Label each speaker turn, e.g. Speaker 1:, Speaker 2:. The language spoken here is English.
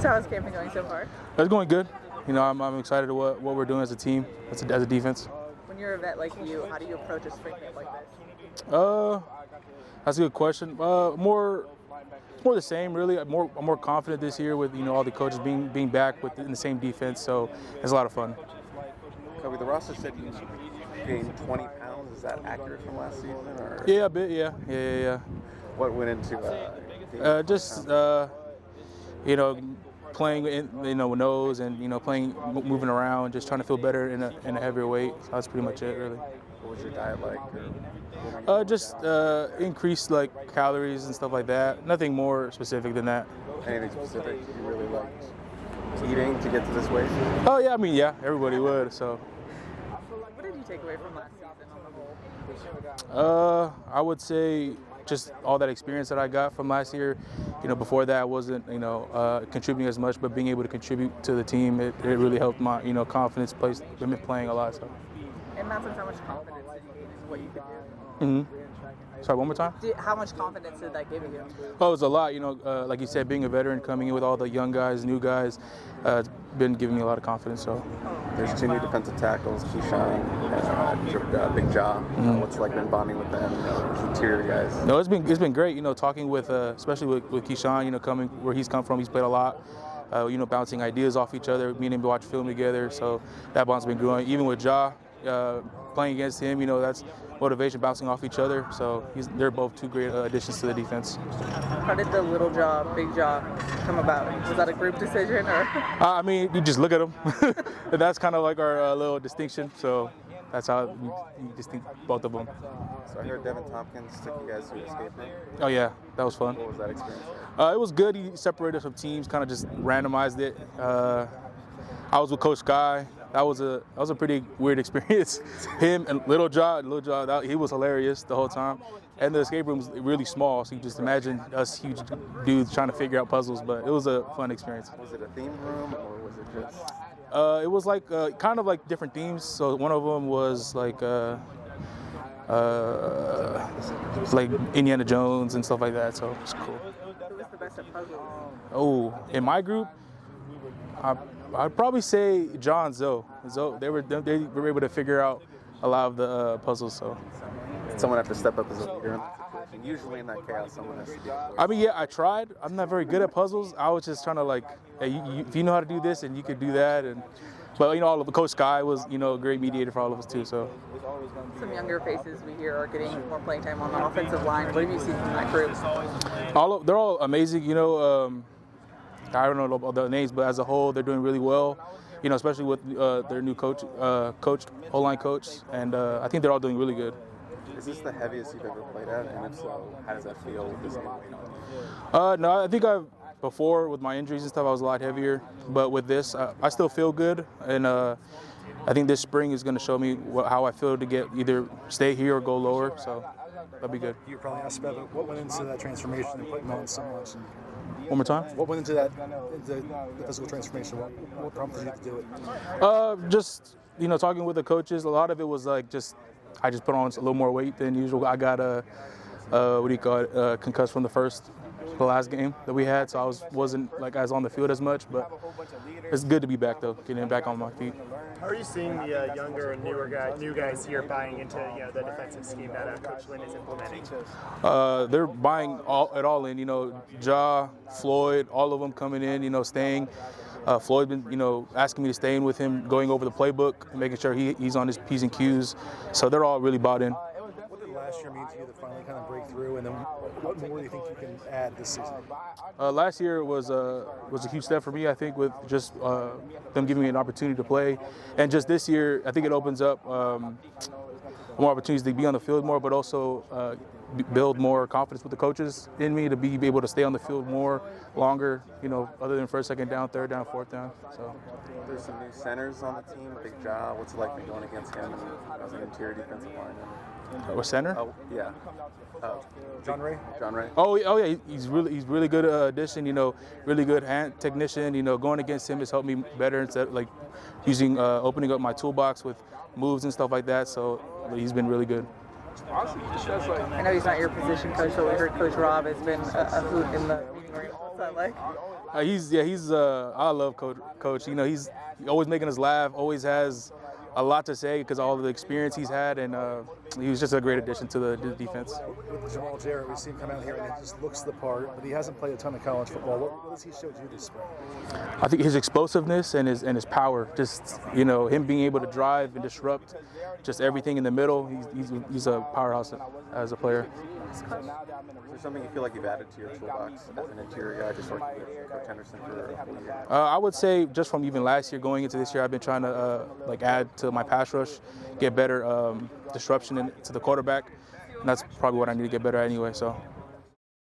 Speaker 1: So how's camp been going so far?
Speaker 2: It's going good. You know, I'm excited at what we're doing as a team, as a defense.
Speaker 1: When you're a vet like you, how do you approach a spring camp like this?
Speaker 2: That's a good question. More the same, really. I'm more confident this year with all the coaches being back in the same defense. So it's a lot of fun.
Speaker 3: Kobe, the roster said you gained 20 pounds. Is that accurate from last season? Or?
Speaker 2: Yeah, a bit. Yeah.
Speaker 3: What went into
Speaker 2: playing with nose and moving around, just trying to feel better in a heavier weight. So that's pretty much it, really.
Speaker 3: What was your diet like?
Speaker 2: Just increased calories and stuff like that. Nothing more specific than that.
Speaker 3: Anything specific you really liked eating to get to this weight?
Speaker 2: Oh yeah, yeah, everybody would. So.
Speaker 1: What did you take away from last season on the whole?
Speaker 2: I would say just all that experience that I got from last year. Before that I wasn't contributing as much, but being able to contribute to the team, it really helped my confidence playing a lot. So.
Speaker 1: And that's how much confidence did you gain in what you could do?
Speaker 2: Mm-hmm. Sorry, one more time?
Speaker 1: How much confidence did that give you?
Speaker 2: Oh, it was a lot. Like you said, being a veteran, coming in with all the young guys, new guys, it's been giving me a lot of confidence. So.
Speaker 3: There's two new defensive tackles, Keyshawn and Big Jaw. What's it like been bonding with them, interior guys?
Speaker 2: No, it's been great. Talking with, especially with Keyshawn, coming where he's come from, he's played a lot. Bouncing ideas off each other, meaning to watch film together. So that bond's been growing. Even with Jaw, playing against him, that's motivation, bouncing off each other. So they're both two great additions to the defense.
Speaker 1: How did the little jaw, big jaw come about? Was that a group decision or?
Speaker 2: You just look at them. And that's kind of like our little distinction. So that's how we distinct both of them.
Speaker 3: So I heard Devin Tompkins took you guys to the escape room.
Speaker 2: Oh yeah, that was fun.
Speaker 3: What was that experience?
Speaker 2: It was good. He separated us from teams, kind of just randomized it. I was with Coach Guy. That was a pretty weird experience. Him and Little Jaw, he was hilarious the whole time. And the escape room was really small, so you just imagine us huge dudes trying to figure out puzzles. But it was a fun experience.
Speaker 3: Was it a theme room or was it just?
Speaker 2: It was kind of like different themes. So one of them was like Indiana Jones and stuff like that. So it's cool.
Speaker 1: Who was the best at puzzles?
Speaker 2: Oh, in my group, I'd probably say John and Zoe. They were able to figure out a lot of the puzzles. So
Speaker 3: someone have to step up as a leader in that situation. Usually in that chaos, someone has to do it.
Speaker 2: Yeah, I tried. I'm not very good at puzzles. I was just trying to hey, if you know how to do this, and you could do that, but all of the Coach Sky was a great mediator for all of us too. So
Speaker 1: some younger faces we hear are getting more playing time on the offensive line. What have you seen from that group?
Speaker 2: They're all amazing. I don't know about the names, but as a whole, they're doing really well. Especially with their new coach, O-line coach, and I think they're all doing really good.
Speaker 3: Is this the heaviest you've ever played at? And if so, how does that feel with this new weight on?
Speaker 2: No, I think before with my injuries and stuff, I was a lot heavier. But with this, I still feel good, and I think this spring is going to show me how I feel to get either stay here or go lower. So that'll be good.
Speaker 4: You probably asked about what went into that transformation and putting on so much.
Speaker 2: One more time?
Speaker 4: What went into that, the physical transformation? What prompted you to do it?
Speaker 2: Just, talking with the coaches, a lot of it was I just put on a little more weight than usual. I got concussed from the last game that we had, so I wasn't as on the field as much, but it's good to be back though, getting back on my feet.
Speaker 5: How are you seeing the younger and new guys here buying into the defensive scheme that Coach Lynn is implementing?
Speaker 2: They're buying it all in. Ja, Floyd, all of them coming in. Staying. Floyd been asking me to stay in with him, going over the playbook, making sure he's on his P's and Q's. So they're all really bought in.
Speaker 4: What did last year mean to you to finally kind of break through, and then what more do you think you can add this season?
Speaker 2: Last year was a huge step for me, I think, with just them giving me an opportunity to play. And just this year, I think it opens up more opportunities to be on the field more, but also build more confidence with the coaches in me to be able to stay on the field longer, other than first, second down, third down, fourth down. So
Speaker 3: there's some new centers on the team, Big Jaw. What's it like going against him as an interior defensive lineman?
Speaker 2: Or center?
Speaker 3: Oh, yeah.
Speaker 4: John Ray?
Speaker 3: John Ray.
Speaker 2: Oh yeah, he's really good addition. Really good hand technician. Going against him has helped me better instead of using opening up my toolbox with moves and stuff like that. So he's been really good.
Speaker 1: I know he's not your position coach, but we heard Coach Rob has been a hoot in the meeting room. What's that like?
Speaker 2: He's I love Coach. You know, he's always making us laugh. Always has a lot to say because of all of the experience he's had, and he was just a great addition to the defense.
Speaker 4: With Jamal Jarrett, we see him come out here and he just looks the part, but he hasn't played a ton of college football. What has he showed you this spring?
Speaker 2: I think his explosiveness and his power, just, you know, him being able to drive and disrupt just everything in the middle. He's a powerhouse as a player.
Speaker 3: Is there something you feel like you've added to your toolbox as an interior guy, just working with Coach Henderson for a whole year?
Speaker 2: I would say just from even last year going into this year, I've been trying to add to my pass rush, get better disruption to the quarterback, and that's probably what I need to get better at anyway. So.